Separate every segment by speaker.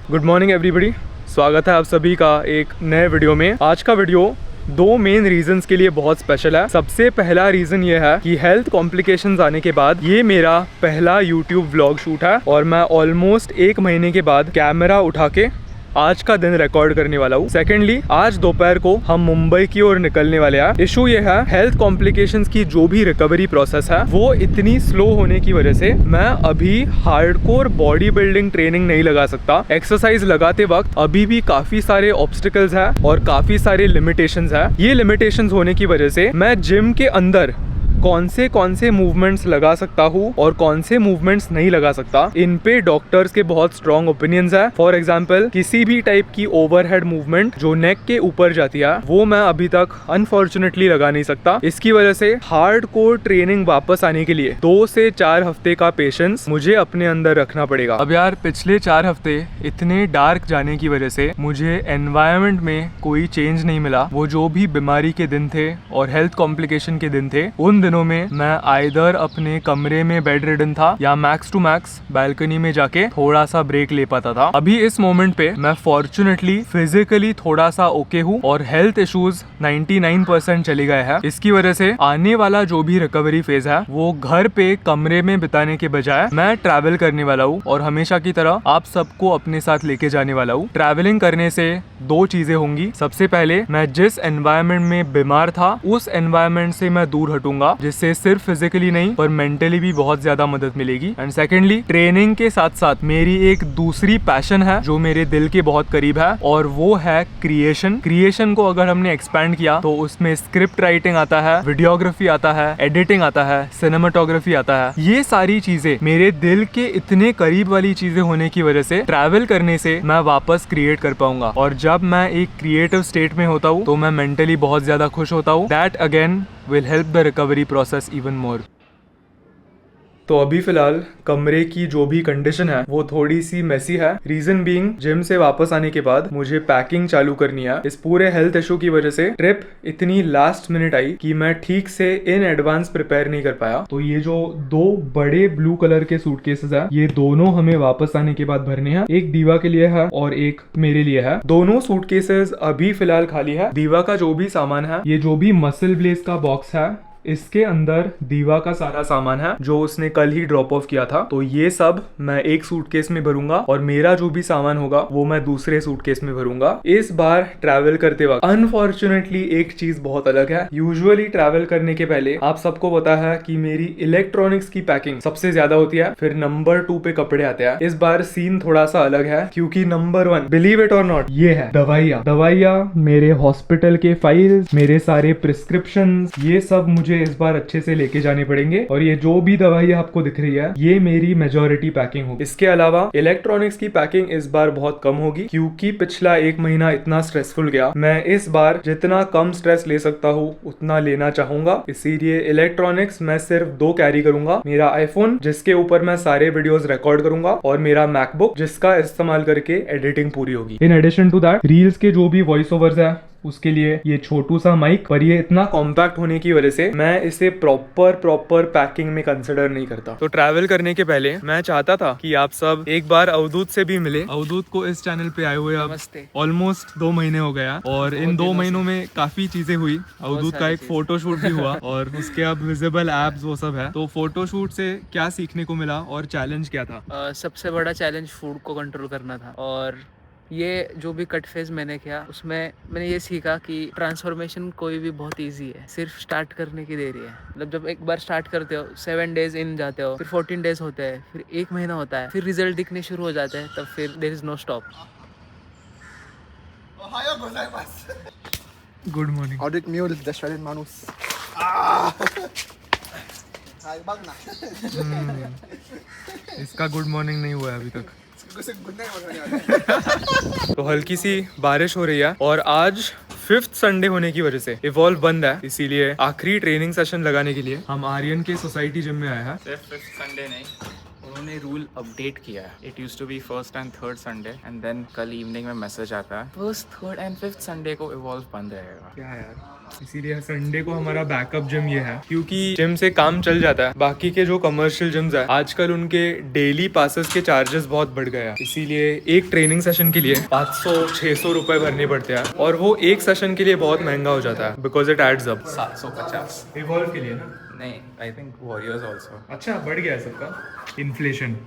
Speaker 1: Good morning everybody, स्वागत है आप सभी का एक नए वीडियो में। आज का वीडियो दो मेन रीजंस के लिए बहुत स्पेशल है। सबसे पहला रीजन ये है कि हेल्थ कॉम्प्लिकेशंस आने के बाद ये मेरा पहला यूट्यूब व्लॉग शूट है और मैं ऑलमोस्ट 1 महीने के बाद कैमरा उठा के आज का दिन रिकॉर्ड करने वाला हूँ। सेकेंडली, आज दोपहर को हम मुंबई की ओर निकलने वाले हैं। इशू ये है, हेल्थ कॉम्प्लिकेशंस की जो भी रिकवरी प्रोसेस है वो इतनी स्लो होने की वजह से मैं अभी हार्डकोर बॉडी बिल्डिंग ट्रेनिंग नहीं लगा सकता। एक्सरसाइज लगाते वक्त अभी भी काफी सारे ऑब्स्टिकल्स है और काफी सारे लिमिटेशंस है। ये लिमिटेशंस होने की वजह से मैं जिम के अंदर कौन से मूवमेंट्स लगा सकता हूँ और कौन से मूवमेंट्स नहीं लगा सकता, इन पे डॉक्टर्स के बहुत स्ट्रॉन्ग ओपिनियंस है। फॉर एग्जांपल, किसी भी टाइप की ओवरहेड मूवमेंट जो नेक के ऊपर जाती है वो मैं अभी तक अनफॉर्चुनेटली लगा नहीं सकता। इसकी वजह से हार्डकोर ट्रेनिंग वापस आने के लिए 2 से 4 हफ्ते का पेशेंस मुझे अपने अंदर रखना पड़ेगा। अब यार, पिछले 4 हफ्ते इतने डार्क जाने की वजह से मुझे एनवायरनमेंट में कोई चेंज नहीं मिला। वो जो भी बीमारी के दिन थे और हेल्थ कॉम्प्लिकेशन के दिन थे, उन दिनों में मैं आइदर अपने कमरे में बेड रिडन था या मैक्स टू मैक्स बालकनी में जाके थोड़ा सा ब्रेक ले पाता था। अभी इस मोमेंट पे मैं फॉर्चुनेटली फिजिकली थोड़ा सा ओके हूँ और हेल्थ इश्यूज 99% चले गए हैं। इसकी वजह से आने वाला जो भी रिकवरी फेज है वो घर पे कमरे में बिताने के बजाय मैं ट्रैवल करने वाला हूँ और हमेशा की तरह आप सबको अपने साथ लेके जाने वाला हूँ। ट्रैवलिंग करने से 2 चीजें होंगी। सबसे पहले, मैं जिस एनवायरनमेंट में बीमार था उस एनवायरनमेंट से मैं दूर हटूंगा, जिससे सिर्फ फिजिकली नहीं पर मेंटली भी बहुत ज्यादा मदद मिलेगी। एंड सेकेंडली, ट्रेनिंग के साथ साथ मेरी एक दूसरी पैशन है जो मेरे दिल के बहुत करीब है और वो है क्रिएशन। क्रिएशन को अगर हमने एक्सपैंड किया तो उसमें स्क्रिप्ट राइटिंग आता है, वीडियोग्राफी आता है, एडिटिंग आता है, सिनेमाटोग्राफी आता है। ये सारी चीजें मेरे दिल के इतने करीब वाली चीजें होने की वजह से ट्रैवल करने से मैं वापस क्रिएट कर पाऊंगा। और जब मैं एक क्रिएटिव स्टेट में होता हूँ तो मैं मेंटली बहुत ज्यादा खुश होता हूँ। That again will help the recovery process even more. तो अभी फिलहाल कमरे की जो भी कंडीशन है वो थोड़ी सी मेसी है। रीजन बीइंग, जिम से वापस आने के बाद मुझे पैकिंग चालू करनी है। इस पूरे हेल्थ इशू की वजह से ट्रिप इतनी लास्ट मिनट आई कि मैं ठीक से इन एडवांस प्रिपेयर नहीं कर पाया। तो ये जो 2 बड़े ब्लू कलर के सूटकेसेस है, ये दोनों हमें वापस आने के बाद भरने हैं। एक दीवा के लिए है और एक मेरे लिए है। दोनों सूटकेसेस अभी फिलहाल खाली है। दीवा का जो भी सामान है, ये जो भी मसल ब्लेज का बॉक्स है, इसके अंदर दीवा का सारा सामान है जो उसने कल ही ड्रॉप ऑफ किया था। तो ये सब मैं एक सूटकेस में भरूंगा और मेरा जो भी सामान होगा वो मैं दूसरे सूटकेस में भरूंगा। इस बार ट्रैवल करते वक्त अनफॉर्चुनेटली एक चीज बहुत अलग है। यूजुअली ट्रैवल करने के पहले आप सबको पता है कि मेरी इलेक्ट्रॉनिक्स की पैकिंग सबसे ज्यादा होती है, फिर नंबर 2 पे कपड़े आते हैं। इस बार सीन थोड़ा सा अलग है क्योंकि नंबर 1, बिलीव इट और नॉट, ये है दवाइयाँ, मेरे हॉस्पिटल के फाइल्स, मेरे सारे प्रिस्क्रिप्शन, ये सब मुझे इस बार अच्छे से लेके जाने पड़ेंगे। और ये जो भी दवाई आपको दिख रही है ये मेरी मेजॉरिटी पैकिंग होगी। इसके अलावा इलेक्ट्रॉनिक्स की पैकिंग इस बार बहुत कम होगी क्योंकि पिछला 1 महीना इतना स्ट्रेसफुल गया। मैं इस बार जितना कम स्ट्रेस ले सकता हूँ उतना लेना चाहूंगा। इसीलिए इलेक्ट्रॉनिक्स मैं सिर्फ 2 कैरी करूंगा। मेरा आईफोन जिसके ऊपर मैं सारे वीडियोस रिकॉर्ड करूंगा और मेरा मैकबुक जिसका इस्तेमाल करके एडिटिंग पूरी होगी। In addition to that, reels के जो भी वॉइस ओवर्स है उसके लिए ये छोटू सा माइक, पर ये इतना कॉम्पैक्ट होने की वजह से मैं इसे प्रॉपर पैकिंग में कंसिडर नहीं करता। तो ट्रैवल करने के पहले मैं चाहता था कि आप सब एक बार अवधूत से भी मिले। अवधूत को इस चैनल पे आए हुए अब ऑलमोस्ट 2 महीने हो गया और इन 2 महीनों में काफी चीजें हुई। अवधूत का एक फोटोशूट भी हुआ और उसके अब विजिबल एब्स वो सब है। तो फोटोशूट से क्या सीखने को मिला और चैलेंज क्या था?
Speaker 2: सबसे बड़ा चैलेंज फूड को कंट्रोल करना था। और ये जो भी कट फेज मैंने किया उसमें मैंने ये सीखा कि ट्रांसफॉर्मेशन कोई भी बहुत इजी है, सिर्फ स्टार्ट करने की देरी है। मतलब जब एक बार स्टार्ट करते हो, 7 डेज इन जाते हो, फिर 14 डेज होते हैं, फिर 1 महीना होता है, फिर रिजल्ट दिखने शुरू हो जाते हैं, तब फिर there is no stop.
Speaker 1: Good morning.
Speaker 3: Audit mule Australian manus. बघ ना।
Speaker 1: इसका गुड मॉर्निंग नहीं हुआ है अभी तक। तो हल्की सी बारिश हो रही है और आज 5th संडे होने की वजह से इवॉल्व बंद है, इसीलिए आखिरी ट्रेनिंग सेशन लगाने के लिए हम आर्यन के सोसाइटी जिम में आए हैं।
Speaker 4: सिर्फ 5th संडे नहीं, उन्होंने रूल अपडेट किया है. It use to be first and third Sunday and then कल इवनिंग में मैसेज आता है first third and fifth Sunday को इवॉल्व बंद रहेगा.
Speaker 1: क्या यार, इसीलिए संडे को हमारा बैकअप जिम ये है, क्योंकि जिम से काम चल जाता है. बाकी के जो कमर्शियल जिम्स है आजकल उनके डेली पासेस के चार्जेस बहुत बढ़ गए हैं, इसीलिए एक ट्रेनिंग सेशन के लिए 500-600 रुपए भरने पड़ते हैं और वो एक सेशन के लिए बहुत महंगा हो जाता है because it adds up.
Speaker 4: 750.
Speaker 1: Evolve के लिए ना.
Speaker 4: नहीं, आई थिंक वॉरियर्स ऑल्सो.
Speaker 1: अच्छा, बढ़ गया है सबका इन्फ्लेशन.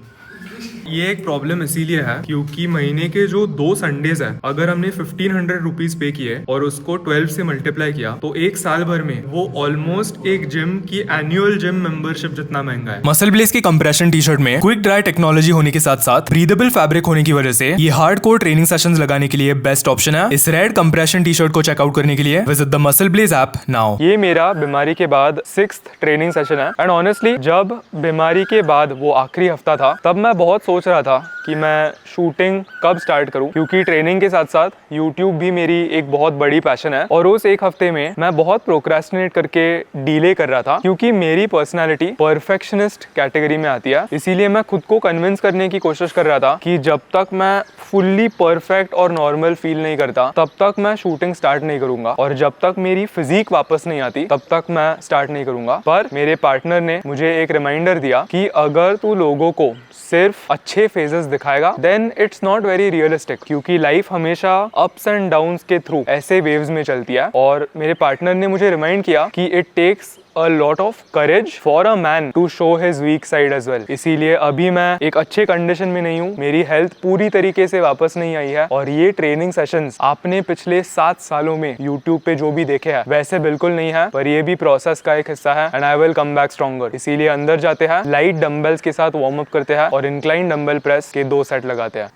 Speaker 1: ये एक प्रॉब्लम इसीलिए है क्योंकि महीने के जो 2 संडेज है, अगर हमने 1500 रुपीज पे किए और उसको 12 से मल्टीप्लाई किया तो एक साल भर में वो ऑलमोस्ट एक जिम की एनुअल जिम मेंबरशिप जितना महंगा है. मसल ब्लेज की कंप्रेशन टी शर्ट में क्विक ड्राई टेक्नोलॉजी होने के साथ साथ ब्रीदेबल फैब्रिक होने की वजह से ये हार्डकोर ट्रेनिंग सेशंस लगाने के लिए बेस्ट ऑप्शन है. इस रेड कंप्रेशन टी शर्ट को चेकआउट करने के लिए visit the muscle blaze app now. ये मेरा बीमारी के बाद 6th ट्रेनिंग सेशन है एंड ऑनेस्टली जब बीमारी के बाद वो आखिरी हफ्ता था तब मैं बहुत सोच रहा था कि मैं शूटिंग कब स्टार्ट करूं, क्योंकि ट्रेनिंग के साथ साथ यूट्यूब भी मेरी एक बहुत बड़ी पैशन है. और उस एक हफ्ते में मैं बहुत प्रोक्रेस्टिनेट करके डिले कर रहा था क्योंकि मेरी पर्सनालिटी परफेक्शनिस्ट कैटेगरी में आती है. इसीलिए मैं खुद को कन्विंस करने की कोशिश कर रहा था कि जब तक मैं फुल्ली परफेक्ट और नॉर्मल फील नहीं करता तब तक मैं शूटिंग स्टार्ट नहीं करूंगा और जब तक मेरी फिजिक वापस नहीं आती तब तक मैं स्टार्ट नहीं करूंगा. पर मेरे पार्टनर ने मुझे एक रिमाइंडर दिया कि अगर तू लोगों को सिर्फ अच्छे फेजेस दिखाएगा then it's not very realistic, क्योंकि लाइफ हमेशा अप्स एंड डाउन्स के थ्रू ऐसे वेव्स में चलती है. और मेरे पार्टनर ने मुझे रिमाइंड किया कि it takes a lot of courage for a man to show his weak side as well. इसीलिए अभी मैं एक अच्छे कंडीशन में नहीं हूँ, मेरी हेल्थ पूरी तरीके से वापस नहीं आई है और ये ट्रेनिंग सेशंस आपने पिछले 7 सालों में YouTube पे जो भी देखे हैं वैसे बिल्कुल नहीं है, पर ये भी प्रोसेस का एक हिस्सा है and I will come back stronger. इसीलिए अंदर जाते हैं, लाइट डंबल्स के साथ वार्म अप करते हैं और इंक्लाइन डंबल प्रेस के 2 सेट लगाते हैं.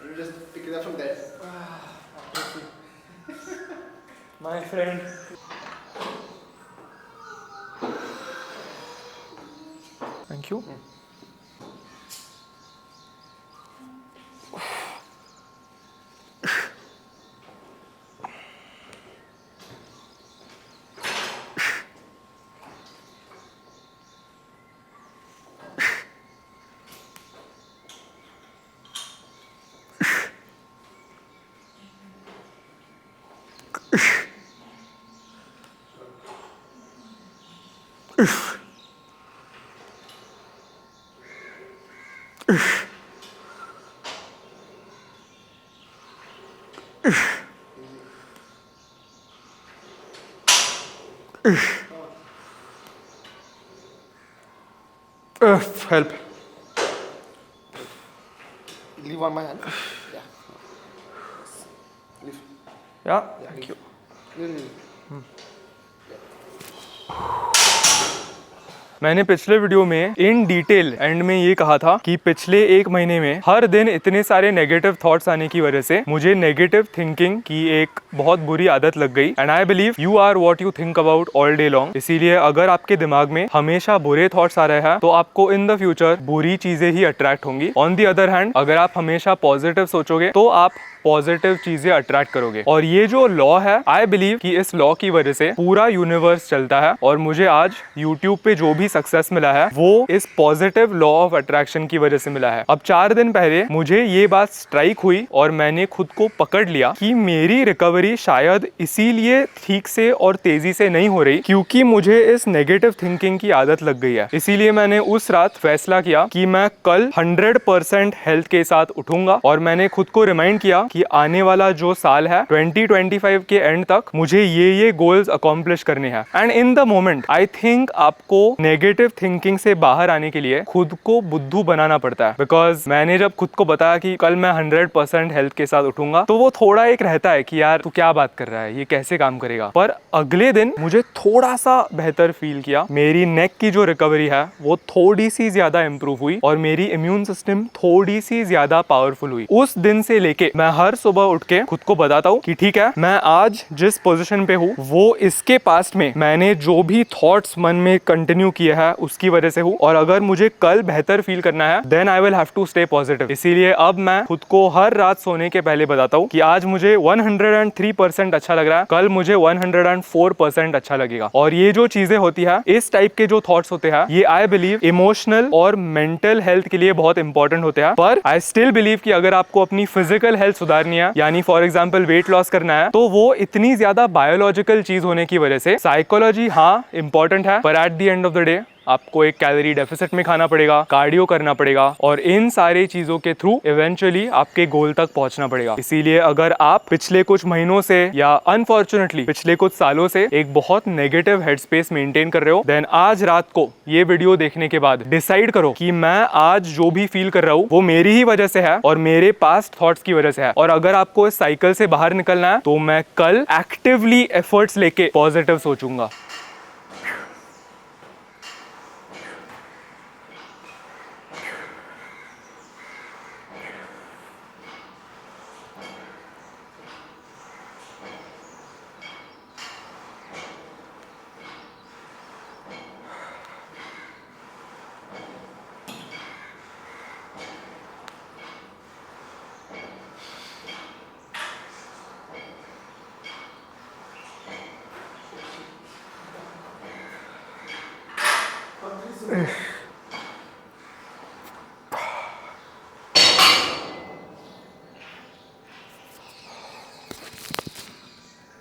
Speaker 3: You just pick it up from there.
Speaker 1: My friend. Thank you. Help.
Speaker 3: Leave on my hand. Yeah. Leave.
Speaker 1: Yeah, thank you.
Speaker 3: Leave.
Speaker 1: मैंने पिछले वीडियो में इन डिटेल एंड में ये कहा था कि पिछले 1 महीने में हर दिन इतने सारे नेगेटिव थॉट्स आने की वजह से मुझे नेगेटिव थिंकिंग की एक बहुत बुरी आदत लग गई and I believe you are what you think about all day long. इसीलिए अगर आपके दिमाग में हमेशा बुरे थॉट्स आ रहे हैं तो आपको इन द फ्यूचर बुरी चीजें ही अट्रैक्ट होंगी. ऑन दी अदर हैंड अगर आप हमेशा पॉजिटिव सोचोगे तो आप पॉजिटिव चीजें अट्रैक्ट करोगे. और ये जो लॉ है, आई बिलीव कि इस लॉ की वजह से पूरा यूनिवर्स चलता है और मुझे आज यूट्यूब पे जो भी सक्सेस मिला है वो इस पॉजिटिव लॉ ऑफ अट्रैक्शन की वजह से मिला है. अब 4 दिन पहले मुझे ये बात स्ट्राइक हुई और मैंने खुद को पकड़ लिया कि मेरी रिकवरी शायद इसीलिए ठीक से और तेजी से नहीं हो रही क्योंकि मुझे इस नेगेटिव थिंकिंग की आदत लग गई है. इसीलिए मैंने उस रात फैसला किया कि मैं कल 100% हेल्थ के साथ उठूंगा और मैंने खुद को रिमाइंड किया कि आने वाला जो साल है 2025 के एंड तक मुझे ये गोल्स अकॉम्प्लिश करने हैं. And in the moment I think आपको नेगेटिव थिंकिंग से बाहर आने के लिए खुद को बुद्धू बनाना पड़ता है. बिकॉज मैंने जब खुद को बताया कि कल मैं 100% हेल्थ के साथ उठूंगा तो वो थोड़ा एक रहता है कि यार तू क्या बात कर रहा है, ये कैसे काम करेगा. पर अगले दिन मुझे थोड़ा सा बेहतर फील किया. मेरी नेक की जो रिकवरी है वो थोड़ी सी ज्यादा इंप्रूव हुई और मेरी इम्यून सिस्टम थोड़ी सी ज्यादा पावरफुल हुई. उस दिन से लेके मैं हर हर सुबह उठ के खुद को बताता हूँ कि ठीक है, मैं आज जिस पोजीशन पे हूँ वो इसके पास्ट में मैंने जो भी थॉट्स मन में कंटिन्यू किए हैं उसकी वजह से हूँ, और अगर मुझे कल बेहतर फील करना है then I will have to stay positive. इसीलिए अब मैं खुद को हर रात सोने के पहले बताता हूँ कि आज मुझे 103% अच्छा लग रहा है, कल मुझे 104% अच्छा लगेगा। और ये जो चीजें होती है, इस टाइप के जो थॉट्स होते हैं, ये आई बिलीव इमोशनल और मेंटल हेल्थ के लिए बहुत इंपॉर्टेंट होते हैं। पर आई स्टिल बिलीव कि अगर आपको अपनी फिजिकल हेल्थ सुधारनी है, यानी फॉर एग्जांपल वेट लॉस करना है, तो वो इतनी ज्यादा बायोलॉजिकल चीज होने की वजह से साइकोलॉजी हाँ इंपॉर्टेंट है, पर at the end of the day आपको एक कैलोरी डेफिसिट में खाना पड़ेगा, कार्डियो करना पड़ेगा, और इन सारे चीजों के थ्रू इवेंचुअली आपके गोल तक पहुंचना पड़ेगा। इसीलिए अगर आप पिछले कुछ महीनों से या अनफॉर्चुनेटली पिछले कुछ सालों से एक बहुत नेगेटिव हेडस्पेस मेंटेन कर रहे हो, देन आज रात को ये वीडियो देखने के बाद डिसाइड करो कि मैं आज जो भी फील कर रहा हूँ वो मेरी ही वजह से है और मेरे पास्ट थॉट्स की वजह से है। और अगर आपको इस साइकिल से बाहर निकलना है तो मैं कल एक्टिवली एफर्ट्स लेके पॉजिटिव सोचूंगा।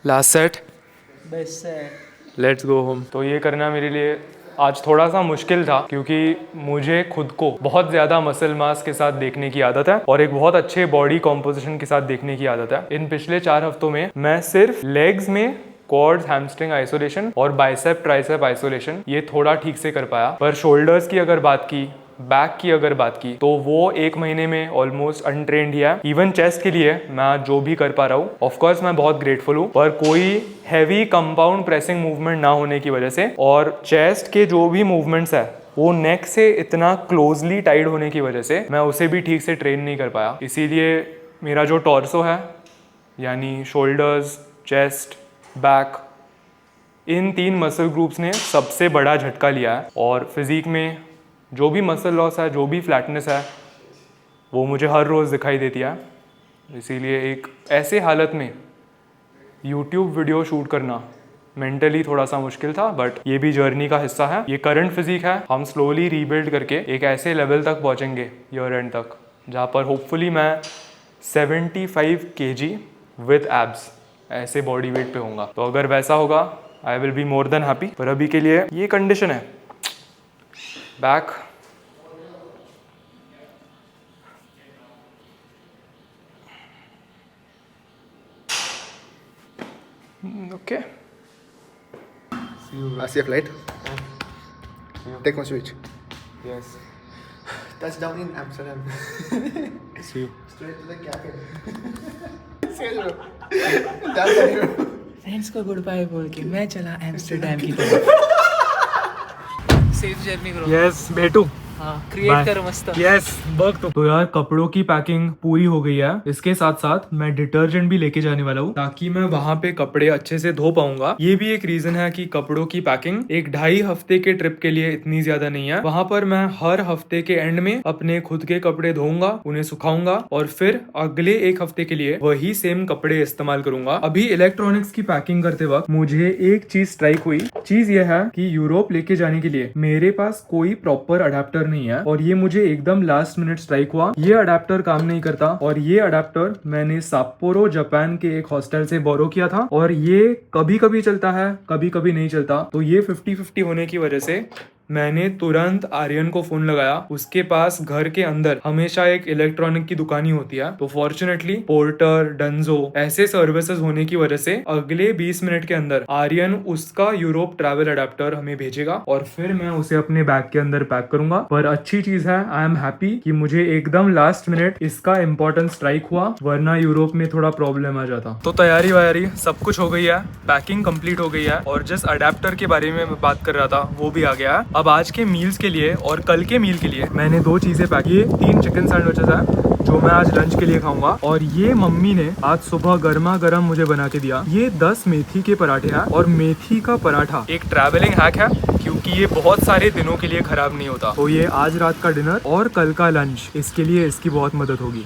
Speaker 1: Last set,
Speaker 2: best set.
Speaker 1: Let's go home. तो ये करना मेरे लिए आज थोड़ा सा मुश्किल था क्योंकि मुझे खुद को बहुत ज़्यादा मसल मास के साथ देखने की आदत है और एक बहुत अच्छे बॉडी कॉम्पोजिशन के साथ देखने की आदत है। इन पिछले 4 हफ्तों में मैं सिर्फ लेग्स में क्वाड्स, हैमस्ट्रिंग आइसोलेशन और बाइसेप ट्राइसेप आइसोलेशन ये थोड़ा ठीक से कर पाया, पर शोल्डर्स की अगर बात की, बैक की अगर बात की, तो वो 1 महीने में ऑलमोस्ट अनट्रेंड ही है। इवन चेस्ट के लिए मैं जो भी कर पा रहा हूँ, ऑफ कोर्स मैं बहुत ग्रेटफुल हूँ, पर कोई हैवी कंपाउंड प्रेसिंग मूवमेंट ना होने की वजह से और चेस्ट के जो भी मूवमेंट्स है वो नेक से इतना क्लोजली टाइड होने की वजह से मैं उसे भी ठीक से ट्रेन नहीं कर पाया। इसीलिए मेरा जो टॉर्सो है, यानी शोल्डर्स, चेस्ट, बैक, इन 3 मसल ग्रुप्स ने सबसे बड़ा झटका लिया है। और फिजिक में जो भी मसल लॉस है, जो भी फ्लैटनेस है, वो मुझे हर रोज़ दिखाई देती है। इसीलिए एक ऐसे हालत में YouTube वीडियो शूट करना मेंटली थोड़ा सा मुश्किल था, बट ये भी जर्नी का हिस्सा है। ये करंट फिजिक है, हम स्लोली रीबिल्ड करके एक ऐसे लेवल तक पहुंचेंगे ईयर एंड तक जहाँ पर होपफुली मैं 75 kg विद एब्स ऐसे बॉडी वेट पे होऊंगा। तो अगर वैसा होगा I will be more than happy. पर अभी के लिए ये कंडीशन है, back, okay.
Speaker 3: Safe flight. Take my switch.
Speaker 1: Yes.
Speaker 3: Touchdown in Amsterdam.
Speaker 1: See you.
Speaker 3: Straight to the cabin. Serious bro. That's it.
Speaker 2: Friends को गुड बाय बोल के मैं चला एम्स्टरडेम की तरफ। सेफ जर्नी करो।
Speaker 1: Yes, बेटू।
Speaker 2: हाँ, क्रिएट कर मस्त।
Speaker 1: Yes, bug. तो यार कपड़ों की पैकिंग पूरी हो गई है। इसके साथ साथ मैं डिटर्जेंट भी लेके जाने वाला हूँ ताकि मैं वहाँ पे कपड़े अच्छे से धो पाऊंगा। ये भी एक रीजन है कि कपड़ों की पैकिंग एक 2.5 हफ्ते के ट्रिप के लिए इतनी ज्यादा नहीं है। वहाँ पर मैं हर हफ्ते के एंड में अपने खुद के कपड़े धोऊंगा, उन्हें सुखाऊंगा और फिर अगले 1 हफ्ते के लिए वही सेम कपड़े इस्तेमाल करूंगा। अभी इलेक्ट्रॉनिक्स की पैकिंग करते वक्त मुझे एक चीज स्ट्राइक हुई। चीज यह है कि यूरोप लेके जाने के लिए मेरे पास कोई प्रॉपर अडेप्टर नहीं है और ये मुझे एकदम लास्ट मिनट स्ट्राइक हुआ। ये अडेप्टर काम नहीं करता और ये अडेप्टर मैंने साप्पोरो जापान के एक हॉस्टल से बोरो किया था और ये कभी कभी चलता है, कभी कभी नहीं चलता। तो ये 50-50 होने की वजह से मैंने तुरंत आर्यन को फोन लगाया। उसके पास घर के अंदर हमेशा एक इलेक्ट्रॉनिक की दुकान ही होती है, तो फॉर्चुनेटली पोर्टर, डंजो ऐसे सर्विसेज होने की वजह से अगले 20 मिनट के अंदर आर्यन उसका यूरोप ट्रैवल अडेप्टर हमें भेजेगा और फिर मैं उसे अपने बैग के अंदर पैक करूंगा। पर अच्छी चीज है, आई एम हैप्पी कि मुझे एकदम लास्ट मिनट इसका इम्पोर्टेंट स्ट्राइक हुआ, वरना यूरोप में थोड़ा प्रॉब्लम आ जाता। तो तैयारी वायारी सब कुछ हो गई है, पैकिंग कंप्लीट हो गई है और जिस अडेप्टर के बारे में मैं बात कर रहा था वो भी आ गया है। अब आज के मील्स के लिए और कल के मील के लिए मैंने 2 चीज़ें पैक की। 3 चिकन सैंडविचेस है जो मैं आज लंच के लिए खाऊंगा, और ये मम्मी ने आज सुबह गर्मा गर्म मुझे बना के दिया। ये 10 मेथी के पराठे हैं, और मेथी का पराठा एक ट्रैवलिंग हैक है क्योंकि ये बहुत सारे दिनों के लिए खराब नहीं होता। तो ये आज रात का डिनर और कल का लंच, इसके लिए इसकी बहुत मदद होगी।